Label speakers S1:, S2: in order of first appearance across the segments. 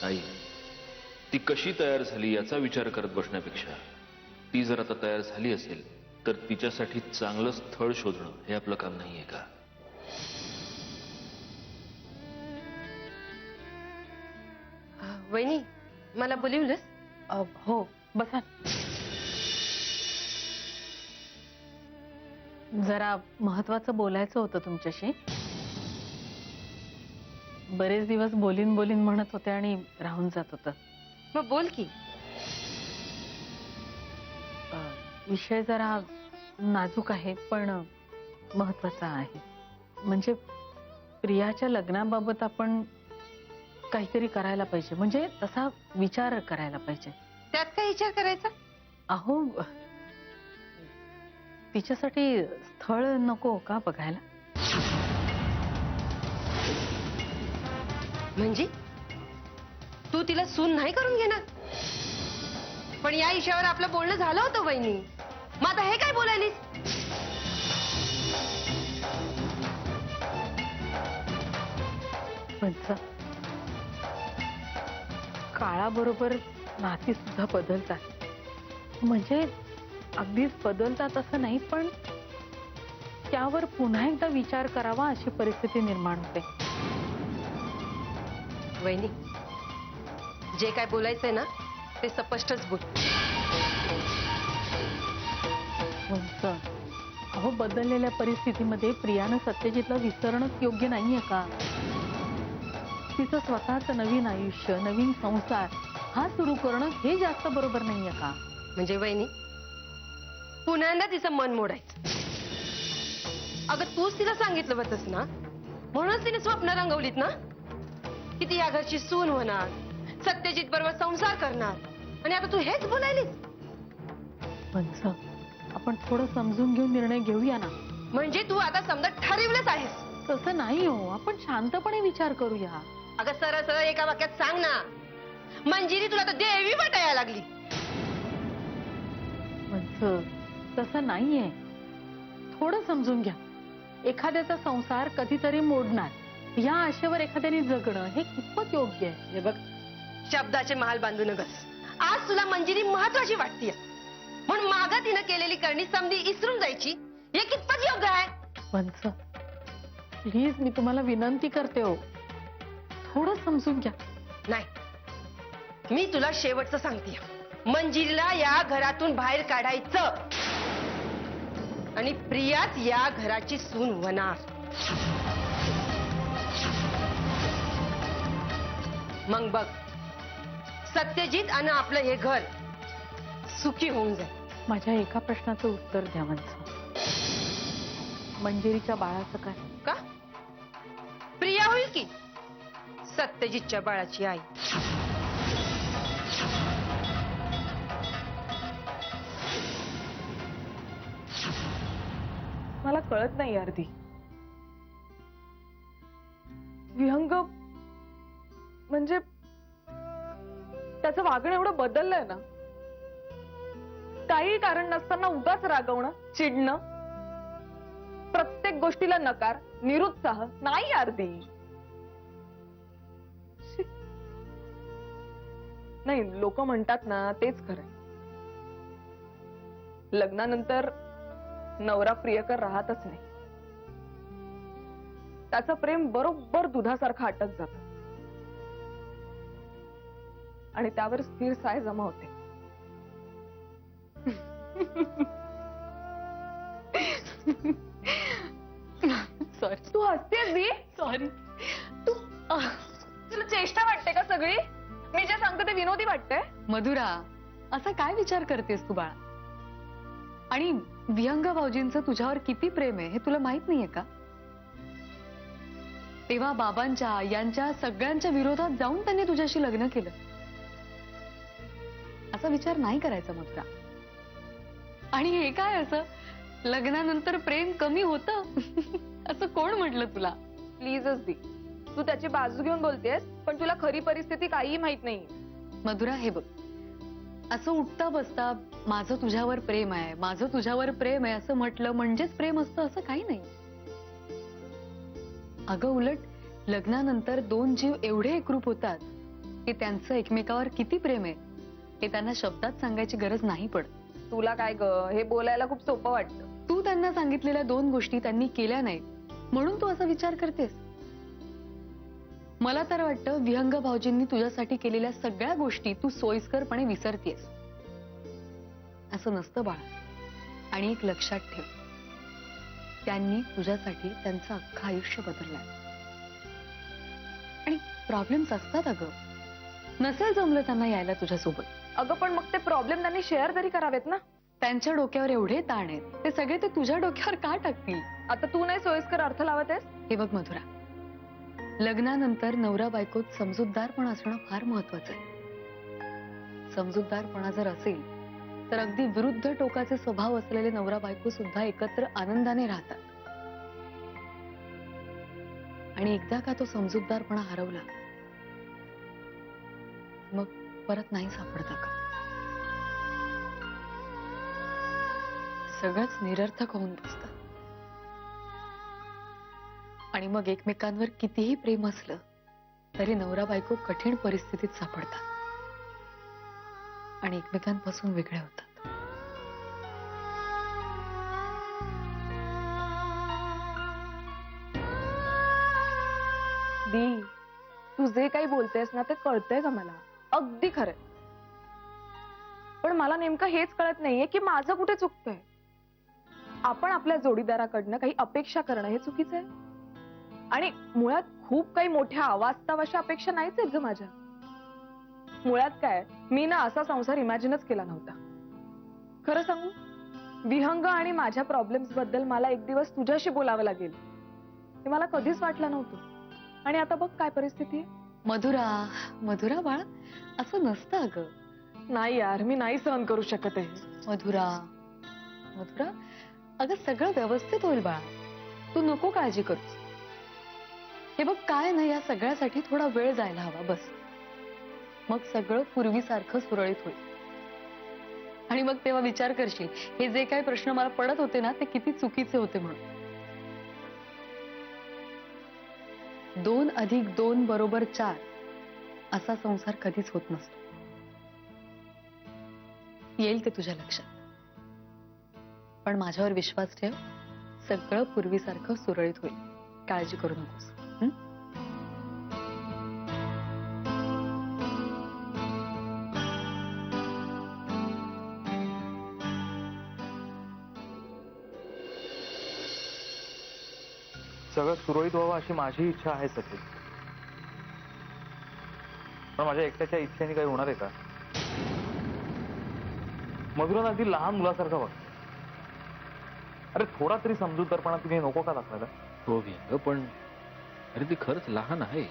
S1: नाही, ती कशी तयार झाली याचा विचार करत बसण्यापेक्षा ती जर आता तयार झाली असेल तर तिच्यासाठी चांगलं स्थळ शोधणं हे आपलं काम नाहीये का?
S2: वहिनी, मला बोलिवलंस?
S3: हो, बसा. जरा महत्वाचं बोलायचं होतं तुमच्याशी. बरेच दिवस बोलीन बोलीन म्हणत होते आणि राहून जात होतं.
S2: मग बोल की.
S3: विषय जरा नाजूक आहे पण महत्वाचा आहे. म्हणजे प्रियाच्या लग्नाबाबत आपण काहीतरी करायला पाहिजे, म्हणजे तसा विचार करायला पाहिजे.
S2: त्यात काय विचार करायचा?
S3: अहो, तिच्यासाठी स्थळ नको का बघायला?
S2: म्हणजे तू तिला सून नाही करून घेणार? पण या विषयावर आपलं बोलणं झालं होतं वहिनी. मग आता हे काय बोलायलीस?
S3: पंच, काळाबरोबर नाती सुद्धा बदलतात. म्हणजे अगदीच बदलतात असं नाही, पण त्यावर पुन्हा एकदा विचार करावा अशी परिस्थिती निर्माण होते.
S2: वहिनी, जे काय बोलायचंय ना ते स्पष्टच बोल.
S3: पंच, अहो, बदललेल्या परिस्थितीमध्ये प्रियानं सत्यजितला विसरणंच योग्य नाहीये का? तिचं स्वतःचं नवीन आयुष्य, नवीन संसार हा सुरू करणं हे जास्त बरोबर नाहीये का?
S2: म्हणजे वहिनी, पुन्हा तिचं मन मोडायचं. अगं, तूच तिला सांगितलं होतंस ना, म्हणूनच तिने स्वप्न रंगवलीत ना की ती या घरची सून होणार, सत्यजित बरोबर संसार करणार, आणि आता तू हेच बोलायलीस?
S3: पंच, आपण थोडं समजून घेऊन निर्णय घेऊया ना.
S2: म्हणजे तू आता समजा ठरवलंच आहेस?
S3: तसं नाही हो, आपण शांतपणे विचार करूया.
S2: अगं, सरळ सरळ एका वाक्यात सांग ना. मंजिरी तुला तर देवी वाटायला लागली.
S3: पंच, तसं नाहीये. थोडं समजून घ्या. एखाद्याचा संसार कधीतरी मोडणार, या आशेवर एखाद्याने जगणं हे कितपत योग्य आहे?
S2: हे बघ, शब्दाचे महाल बांधू नकस. आज तुला मंजिरी महत्वाची वाटतीये म्हणून मागं तिनं केलेली करणी समधी इसरून जायची, हे कितपत योग्य आहे?
S3: पंच, प्लीज, मी तुम्हाला विनंती करते हो, थोडं समजून घ्या.
S2: नाही, मी तुला शेवटचं सांगते. मंजिरीला या घरातून बाहेर काढायचं आणि प्रियाच या घराची सून होणार. मग बघ, सत्यजित आणि आपलं हे घर सुखी होऊन जाईल.
S3: माझ्या एका प्रश्नाचं उत्तर द्या पंच. मंजिरीच्या बाळाचं काय?
S2: का? प्रिया होईल की सत्यजितच्या बाळाची आई.
S4: मला कळत नाही आरती. विहंग म्हणजे त्याचं वागणं एवढं बदललंय ना. काही कारण नसताना उगाच रागवणं, चिडणं, प्रत्येक गोष्टीला नकार, निरुत्साह. नाही आरती, नाही, लोक म्हणतात ना तेच खरंय. लग्नानंतर नवरा प्रियकर राहतच नाही. त्याचं प्रेम बरोबर दुधासारखं आटत जात आणि त्यावर स्थिर साय जमा होते.
S3: सॉरी.
S4: तू हसतेस बी?
S3: सॉरी.
S4: तुला चेष्टा वाटते का सगळी? मी जे सांगते ते विनोदी वाटतंय?
S3: मधुरा, असा काय विचार करतेस तू बाळा? आणि विहंग भाऊजींचं तुझ्यावर किती प्रेम आहे हे तुला माहित नाहीये का? तेव्हा बाबांच्या, यांच्या सगळ्यांच्या विरोधात जाऊन त्यांनी तुझ्याशी लग्न केलं. असा विचार नाही करायचा मधुरा. आणि हे काय असं लग्नानंतर प्रेम कमी होतं असं कोण म्हटलं तुला?
S4: प्लीजच दी, तू त्याची बाजू घेऊन बोलतेस पण तुला खरी परिस्थिती काहीही माहित नाही.
S3: मधुरा, हे बघ, असं उठता बसता माझं तुझ्यावर प्रेम आहे, माझं तुझ्यावर प्रेम आहे असं म्हटलं म्हणजेच प्रेम असतं असं काही नाही. अगं, उलट लग्नानंतर दोन जीव एवढे एकरूप होतात
S5: की त्यांचं एकमेकावर किती प्रेम आहे हे त्यांना शब्दात सांगायची गरज नाही पडत.
S4: तुला काय ग, हे बोलायला खूप सोपं वाटतं.
S5: तू त्यांना सांगितलेल्या 2 गोष्टी त्यांनी केल्या नाहीत म्हणून तू असा विचार करतेस. मला तर वाटतं विहंग भाऊजींनी तुझ्यासाठी केलेल्या सगळ्या गोष्टी तू सोयीस्करपणे विसरतेस. असं नसतं बाळा. आणि एक लक्षात ठेव, त्यांनी तुझ्यासाठी त्यांचं अख्खं आयुष्य बदललंय. आणि प्रॉब्लेम्स असतात अगं. नसेल जमलं त्यांना यायला तुझ्यासोबत.
S4: अगं पण मग ते प्रॉब्लेम त्यांनी शेअर तरी करावेत ना.
S5: त्यांच्या डोक्यावर एवढे ताण आहेत, ते सगळे ते तुझ्या डोक्यावर का टाकतील?
S4: आता तू नाही सोयीस्कर अर्थ लावत आहेस.
S5: हे बघ मधुरा, लग्नानंतर नवरा बायकोत समजूतदारपणा असणं फार महत्वाचं आहे. समजूतदारपणा जर असेल तर अगदी विरुद्ध टोकाचे स्वभाव असलेले नवरा बायको सुद्धा एकत्र आनंदाने राहतात. आणि एकदा का तो समजूतदारपणा हरवला मग परत नाही सापडता का? सगळंच निरर्थक होऊन बसतं. आणि मग एकमेकांवर कितीही प्रेम असलं तरी नवरा बायको कठीण परिस्थितीत सापडतात आणि एकमेकांपासून वेगळे होतात.
S4: दी, तू जे काही बोलतेस ना ते कळतंय का मला, अगदी खरंय. पण मला नेमकं हेच कळत नाहीये की माझं कुठे चुकतंय. आपण आपल्या जोडीदाराकडनं काही अपेक्षा करणं हे चुकीचं आहे. आणि मुळात खूप काही मोठ्या अवास्तव अशा अपेक्षा नाहीच आहेत ग माझ्या. मुळात काय, मी ना असा संसार इमॅजिनच केला नव्हता. खरं सांगू, विहंग आणि माझ्या प्रॉब्लेम्स बद्दल मला एक दिवस तुझ्याशी बोलावं लागेल हे मला कधीच वाटलं नव्हतं. आणि आता बघ काय परिस्थिती आहे.
S5: मधुरा, मधुरा बाळा, असं नसतं अगं.
S4: नाही यार, मी नाही सहन करू शकत आहे.
S5: मधुरा, मधुरा, अगं सगळं व्यवस्थित होईल बाळा. तू नको काळजी करूस. हे बघ काय नाही, या सगळ्यासाठी थोडा वेळ जायला हवा बस. मग सगळं पूर्वीसारखं सुरळीत होईल. आणि मग तेव्हा विचार करशील हे जे काही प्रश्न मला पडत होते ना ते किती चुकीचे होते म्हणून. 2 + 2 = 4 असा संसार कधीच होत नसतो. येईल ते तुझ्या लक्षात. पण माझ्यावर विश्वास ठेव, सगळं पूर्वीसारखं सुरळीत होईल. काळजी करू नकोस.
S6: सगळं सुरळीत व्हावं अशी माझी इच्छा आहे सचिन. पण माझ्या एकट्याच्या इच्छेने काही होणार आहे का? मधुरा अगदी लहान मुलासारखा वागतो. अरे थोडा तरी समजूतदारपणा तिने नको का दाखवायला?
S1: हो घे, पण अरे ती खरंच लहान आहे.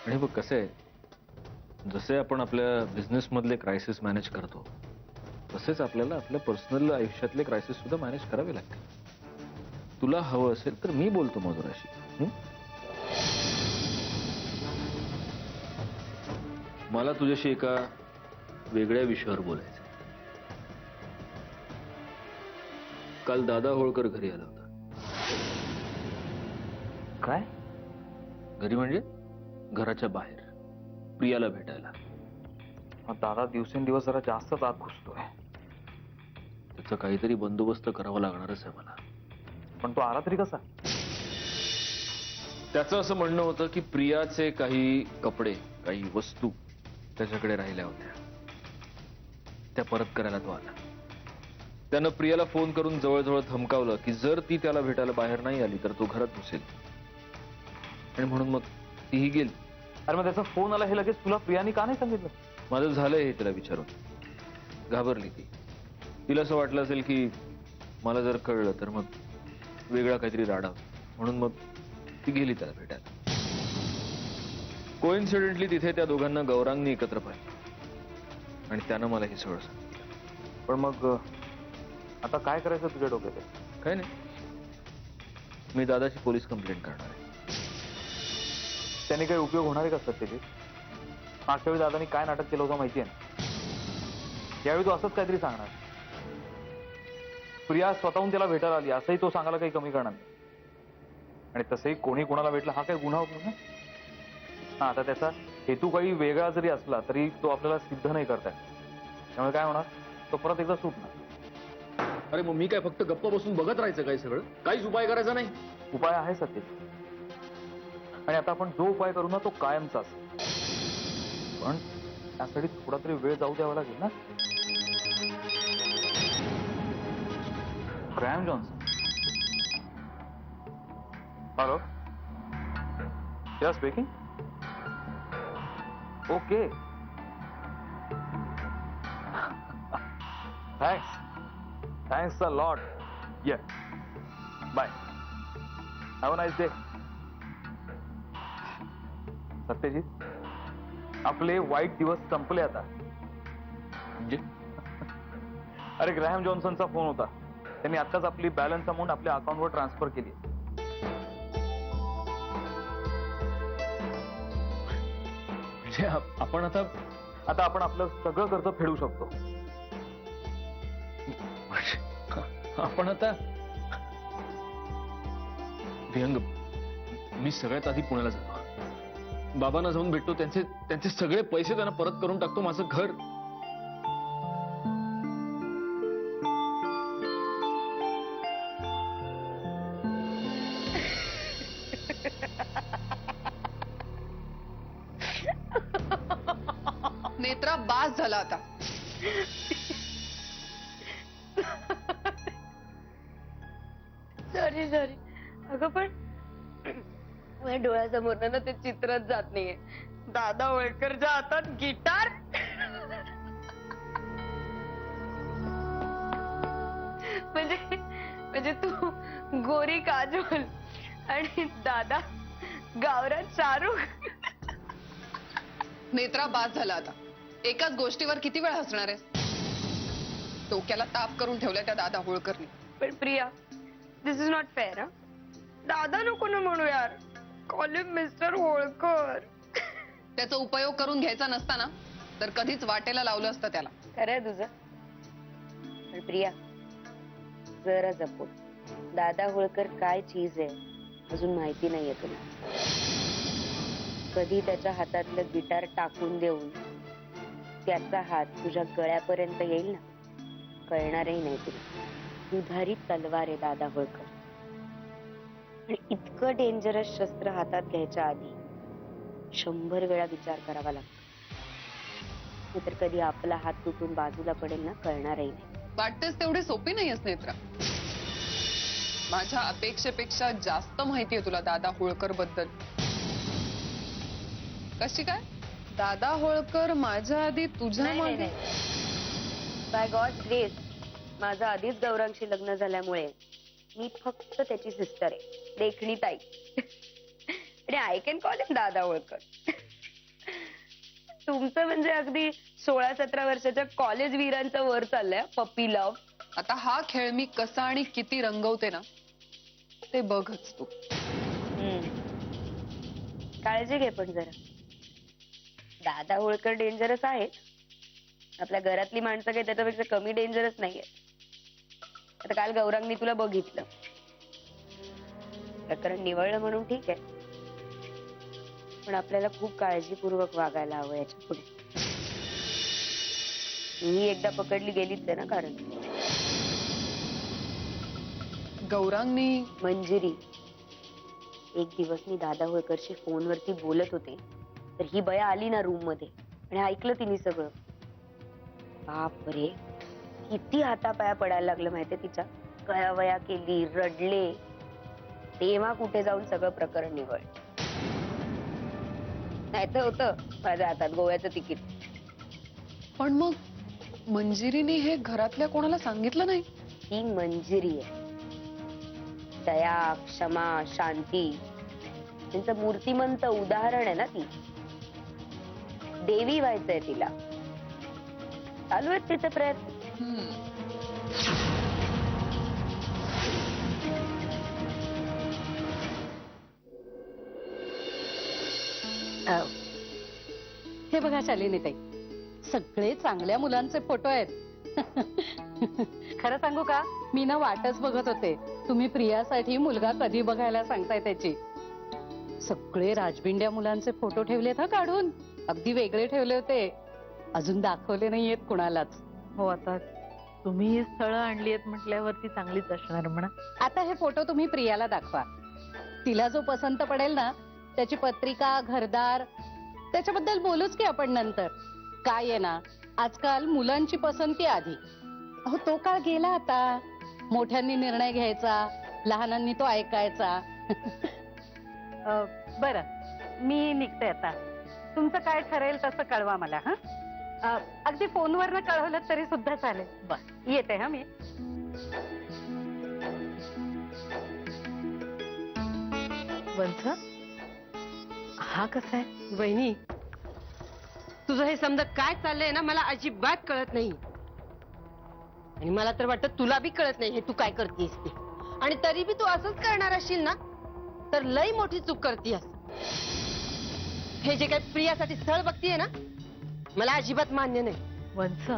S1: आणि बघ कसं आहे, जसे आपण आपल्या बिझनेस मधले क्रायसिस मॅनेज करतो तसेच आपल्याला आपल्या पर्सनल आयुष्यातले क्रायसिस सुद्धा मॅनेज करावे लागते. तुला हवं असेल तर मी बोलतो मधुराशी. मला तुझ्याशी एका वेगळ्या विषयावर बोलायचं. काल दादा होळकर घरी आला होता.
S6: काय?
S1: घरी म्हणजे घराच्या बाहेर प्रियाला भेटायला.
S6: दादा दिवसेंदिवस जरा जास्तच आत घुसतोय.
S1: त्याचा काहीतरी बंदोबस्त करावा लागणारच आहे मला.
S6: पण तो आला तरी कसा?
S1: त्याचं असं म्हणणं होतं की प्रियाचे काही कपडे, काही वस्तू त्याच्याकडे राहिल्या होत्या, त्या परत करायला तो आला. त्यानं प्रियाला फोन करून जवळजवळ धमकावलं की जर ती त्याला भेटायला बाहेर नाही आली तर तो घरात घुसेल. आणि म्हणून मग तीही गेली.
S6: अरे मग त्याचा फोन आला हे लगेच तुला प्रियाने का नाही सांगितलं?
S1: माझं झालंय हे तिला विचारून. घाबरली ती. तिला असं वाटलं असेल की मला जर कळलं तर मग वेगळा काहीतरी राडा, म्हणून मग ती गेली त्याला भेटायला. कोइन्सिडेंटली तिथे त्या दोघांना गौरांगनी एकत्र पाहिलं आणि त्यानं मला हे सगळं सांगितलं.
S6: पण मग आता काय करायचं तुझ्या डोक्यात?
S1: काय नाही, मी दादाची पोलीस कंप्लेंट करणार आहे.
S6: त्याने काही उपयोग होणार आहे का सत्यजित? मागच्या वेळी दादानी काय नाटक केलं होतं माहिती आहे ना? यावेळी तो असंच काहीतरी सांगणार. प्रिया स्वतःहून त्याला भेटायला आली असंही तो सांगायला काही कमी करणार नाही. आणि तसंही कोणी कोणाला भेटलं हा काही गुन्हा होतो ना? आता त्याचा हेतू काही वेगळा जरी असला तरी तो आपल्याला सिद्ध नाही करताय. त्यामुळे काय होणार, तो परत एकदा सुटणार.
S1: अरे मग मी काय फक्त गप्प बसून बघत राहायचं काय सगळं? काहीच उपाय करायचा नाही?
S6: उपाय आहे सत्य, आणि आता आपण जो उपाय करू ना तो कायमचा असेल. पण त्यासाठी थोडा तरी वेळ जाऊ द्यावा लागेल ना. Graham Johnson. Hello, yeah speaking. Okay, thanks a lot. Yeah, bye, have a nice day. Satyajit, आपले वाईट दिवस संपले आता.
S1: म्हणजे
S6: अरे ग्रॅहम जॉन्सनचा फोन होता. त्यांनी आत्ताच आपली बॅलन्स अमाऊंट आपल्या अकाउंटवर ट्रान्सफर केली.
S1: म्हणजे आपण आता
S6: आपण आपलं सगळं कर्ज फेडू शकतो.
S1: आपण आता विहंग, मी सगळ्यात आधी पुण्याला जातो, बाबांना जाऊन भेटतो, त्यांचे सगळे पैसे त्यांना परत करून टाकतो, माझं घर.
S5: नेत्रा, बास झाला आता.
S2: Sorry sorry. अगं पण माझ्या डोळ्यासमोर ना ते चित्रच जात नाहीये. दादा होळकरच्या हातात गिटार. म्हणजे तू गोरी काजोल आणि दादा गावरान शाहरुख.
S5: नेत्रा, बास झाला आता. एकाच गोष्टीवर किती वेळ हसणार आहेस? डोक्याला ताप करून ठेवलाय त्या दादा होळकरनी.
S2: पण प्रिया, दिस इज नॉट फेअर. दादा नको ना म्हणू यार, कॉल हिम मिस्टर होळकर.
S5: त्याचा उपयोग करून घ्यायचा नसताना तर कधीच वाटेला लावलं असतं त्याला.
S7: खरंय तुझं. पण प्रिया, जरा जपून. दादा होळकर काय चीज आहे अजून माहिती नाहीये तुला. कधी त्याच्या हातातलं गिटार टाकून देऊन त्याचा हात तुझ्या गळ्यापर्यंत येईल ना, कळणारही नाही तुला. दुधारी तलवार आहे दादा होळकर. आणि इतकं डेंजरस शस्त्र हातात घ्यायच्या आधी 100 वेळा विचार करावा लागतो. नाहीतर कधी आपला हात तुटून बाजूला पडेल ना, कळणारही नाही.
S5: वाटतेस तेवढे सोपी नाहीयेस नेत्रा. माझ्या अपेक्षेपेक्षा जास्त माहितीये तुला दादा होळकर बद्दल. कशी काय? दादा होळकर माझ्या आधी तुझ्या मागे.
S7: बाय गॉड ग्रेस, माझं आधीच गौरांशी लग्न झाल्यामुळे मी फक्त त्याची सिस्टर आहे, देखणी ताई. आणि आय कॅन कॉल हिम दादा होळकर. तुमचं म्हणजे अगदी 16-17 वर्षाच्या कॉलेज वीरांचं वर चाललंय, पप्पी लव्ह.
S5: आता हा खेळ मी कसा आणि किती रंगवते ना ते बघच तू.
S7: काळजी घे पण जरा. दादा होळकर डेंजरस आहे. आपल्या घरातली माणसं काही त्याच्यापेक्षा कमी डेंजरस नाहीये. आता काल गौरांगनी तुला बघितलं, प्रकरण निवळलं म्हणून ठीक आहे, पण आपल्याला खूप काळजीपूर्वक वागायला हवं याच्या पुढे. ही एकदा पकडली गेलीच आहे ना. कारण
S5: गौरांगनी
S7: मंजिरी, एक दिवस मी दादा होळकरशी फोनवरती बोलत होते, तर ही बया आली ना रूम मध्ये आणि ऐकलं तिने सगळं. बापरे, किती हातापाया पडायला लागलं माहितीये तिच्या. कयावया केली, रडले. तेव्हा कुठे जाऊन सगळं प्रकरण निवळ. नाही तर होतं माझ्या हातात गोव्याचं तिकीट.
S5: पण मग मंजिरीने हे घरातल्या कोणाला सांगितलं नाही?
S7: ती मंजिरी आहे. दया, क्षमा, शांती त्यांचं मूर्तिमंत उदाहरण आहे ना ती. देवी व्हायचंय तिला. चालू आहेत तिचे प्रयत्न.
S8: हे बघा शालिनी ताई, सगळे चांगल्या मुलांचे फोटो आहेत. खरं सांगू का, मी ना वाटच बघत होते तुम्ही प्रियासाठी मुलगा कधी बघायला सांगताय त्याची. सगळे राजबिंड्या मुलांचे फोटो ठेवलेत हा काढून. अगदी वेगळे ठेवले होते, अजून दाखवले नाहीयेत कुणालाच.
S3: हो, आता तुम्ही ही स्थळं आणली आहेत म्हटल्यावरती चांगलीच असणार म्हणा.
S8: आता हे फोटो तुम्ही प्रियाला दाखवा. तिला जो पसंत पडेल ना त्याची पत्रिका, घरदार, त्याच्याबद्दल बोलूच की आपण नंतर. काय आहे ना, आजकाल मुलांची पसंती आधी. अहो, तो काळ गेला आता. मोठ्यांनी निर्णय घ्यायचा, लहानांनी तो ऐकायचा. बरं, मी निघते आता. तुमचं काय ठरेल तसं कळवा मला. हा, अगदी फोनवरनं कळवलं तरी सुद्धा चालेल. बर, येते हा मी.
S3: वंस, हा कसा आहे?
S2: वहिनी, तुझं हे समजा काय चाललंय ना मला अजिबात कळत नाही. आणि मला तर वाटतं तुला बी कळत नाही हे तू काय करतेस ते. आणि तरी बी तू असंच करणार असशील ना तर लई मोठी चूक करतेस. हे जे काही प्रियासाठी स्थळ बघतीये ना मला अजिबात मान्य नाही.
S3: वंस,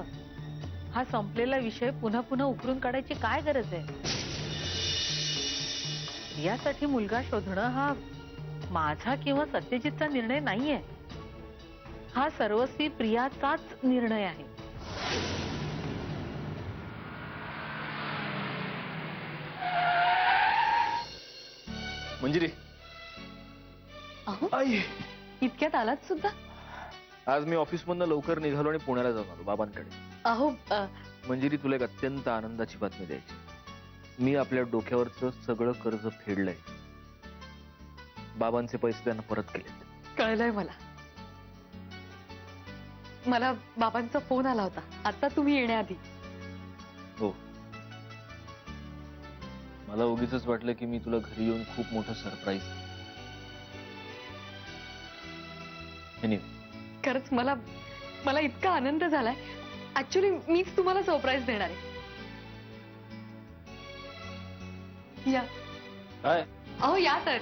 S3: हा संपलेला विषय पुन्हा पुन्हा उकरून काढायची काय गरज आहे? यासाठी मुलगा शोधणं हा माझा किंवा सत्यजितचा निर्णय नाहीये. हा सर्वस्वी प्रियाचाच निर्णय आहे.
S1: मंजिरी,
S5: अहो,
S1: आई,
S5: इतक्यात आलात सुद्धा?
S1: आज मी ऑफिसमधनं लवकर निघालो आणि पुण्याला जाऊन आलो बाबांकडे.
S5: अहो,
S1: मंजिरी, तुला एक अत्यंत आनंदाची बातमी द्यायची. मी आपल्या डोक्यावरचं सगळं कर्ज फेडलंय. बाबांचे पैसे त्यांना परत केले.
S5: कळलंय मला. मला बाबांचा फोन आला होता आता तुम्ही येण्याआधी.
S1: हो, मला उगीच वाटलं की मी तुला घरी येऊन खूप मोठं सरप्राईज.
S5: खरंच मला मला इतका आनंद झालाय. ऍक्च्युली मीच तुम्हाला सरप्राईज देणार आहे. या.
S1: काय?
S5: अहो, या तर.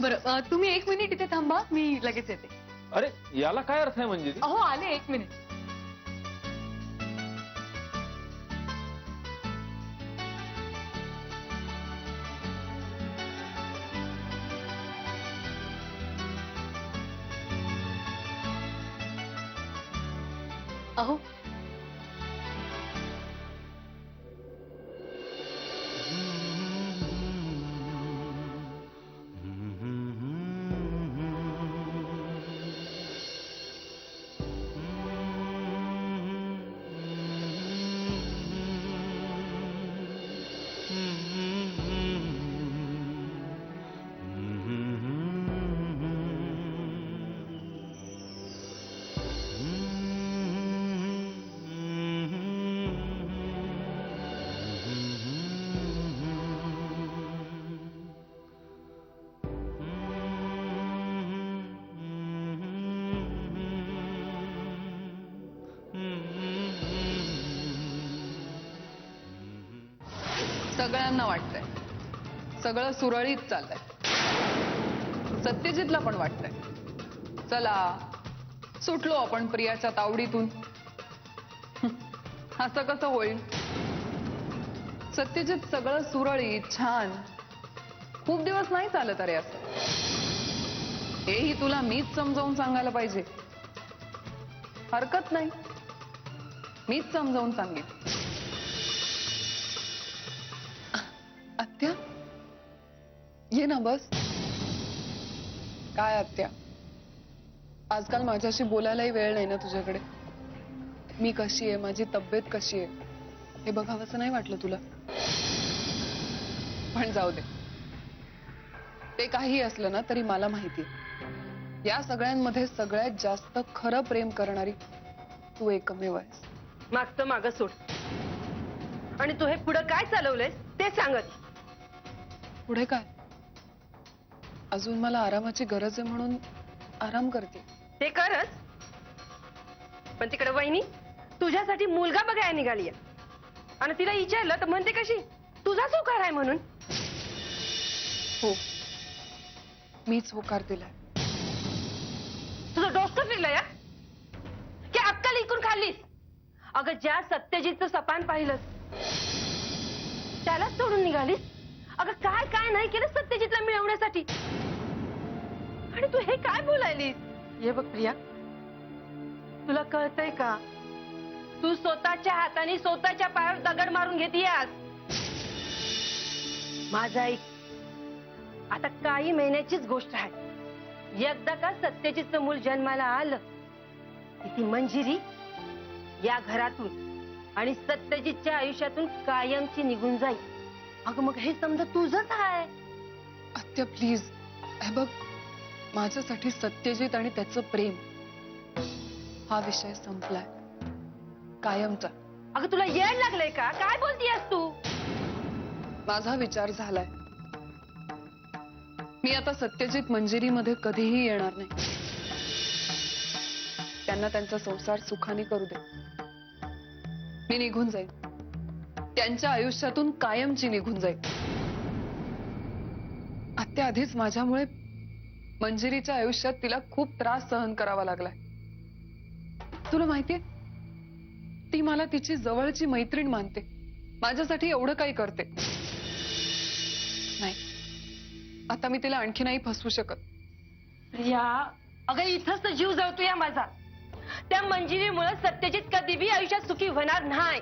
S5: बरं, तुम्ही 1 मिनिट इथे थांबा, मी लगेच येते.
S1: अरे, याला काय अर्थ आहे मंजिरी?
S5: अहो, आले 1 मिनिट. अहो,
S9: सगळ्यांना वाटतंय सगळं सुरळीत चाललंय. सत्यजितला पण वाटतंय चला सुटलो आपण प्रियाच्या तावडीतून. असं कसं होईल? सत्यजित, सगळं सुरळीत छान खूप दिवस नाही चालत अरे असं. हेही तुला मीच समजावून सांगायला पाहिजे. हरकत नाही, मीच समजावून सांगेन. आत्या, ये ना बस. काय आत्या, आजकाल माझ्याशी बोलायलाही वेळ नाही ना तुझ्याकडे? मी कशी आहे, माझी तब्येत कशी आहे हे बघावंसं नाही वाटलं तुला? पण जाऊ दे, ते काही असलं ना तरी मला माहितीये या सगळ्यांमध्ये सगळ्यात जास्त खरं प्रेम करणारी तू एकमेव आहेस.
S2: मागचं मागं सोड. आणि तू हे पुढं काय चालवलंयस ते सांगत.
S9: पुढे काय? अजून मला आरामाची गरज आहे म्हणून आराम करते.
S2: ते करच, पण तिकडे वहिनी तुझ्यासाठी मुलगा बघायला निघाली आणि तिला विचारलं तर म्हणते कशी तुझाच होकार आहे म्हणून.
S9: हो, मीच होकार दिलाय.
S2: तुझं डोसकं फिरलं या की अक्कल इकून खाल्लीस? अगं, ज्या सत्यजितचं सपान पाहिलंस त्यालाच सोडून निघालीस. अगं, काय काय नाही केलं सत्यजितला मिळवण्यासाठी. आणि तू हे काय बोलायलीस? ये बघ प्रिया, तुला कळतंय का? तू स्वतःच्या हाताने स्वतःच्या पायावर दगड मारून घेतीयास. माझा ऐक, आता काही महिन्याचीच गोष्ट आहे. एकदा का सत्यजितचं मूल जन्माला आलं की ती मंजिरी या घरातून आणि सत्यजितच्या आयुष्यातून कायमची निघून जाईल. अगं मग हे समजा तुझंच आहे.
S9: आत्या प्लीज, हे बघ, माझ्यासाठी सत्यजित आणि त्याचं प्रेम हा विषय संपलाय कायमचा.
S2: अगं तुला येड लागलंय का? काय बोलतीयस तू?
S9: माझा विचार झालाय. मी आता सत्यजित मंजिरीमध्ये कधीही येणार नाही. त्यांना त्यांचा संसार सुखाने करू दे. मी निघून जाईन, त्यांच्या आयुष्यातून कायमची निघून जाईन. आत्या, आधीच माझ्यामुळे मंजिरीच्या आयुष्यात तिला खूप त्रास सहन करावा लागलाय. तुला माहितीये, ती मला तिची जवळची मैत्रीण मानते, माझ्यासाठी एवढं काही करते. नाही, आता मी तिला आणखी नाही फसवू शकत.
S2: प्रिया, अगं इथंच तर जीव जळतोय माझा. त्या मंजिरीमुळे सत्यजित कधीही आयुष्यात सुखी होणार नाही.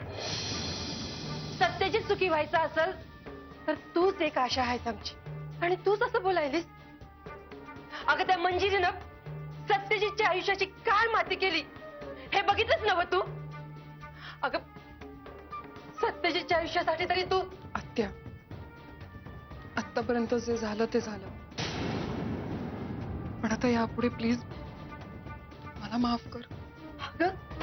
S2: सत्यजित सुखी व्हायचा असेल तर तूच एक आशा आहेस आमची, आणि तूच असं बोलायलीस. अगं त्या मंजिरीनं सत्यजितच्या आयुष्याची काय माती केली हे बघितलंच नव्ह तू? अगं सत्यजितच्या आयुष्यासाठी तरी तू.
S9: आत्या, आतापर्यंत जे झालं ते झालं, पण आता यापुढे प्लीज मला माफ कर.
S2: अगं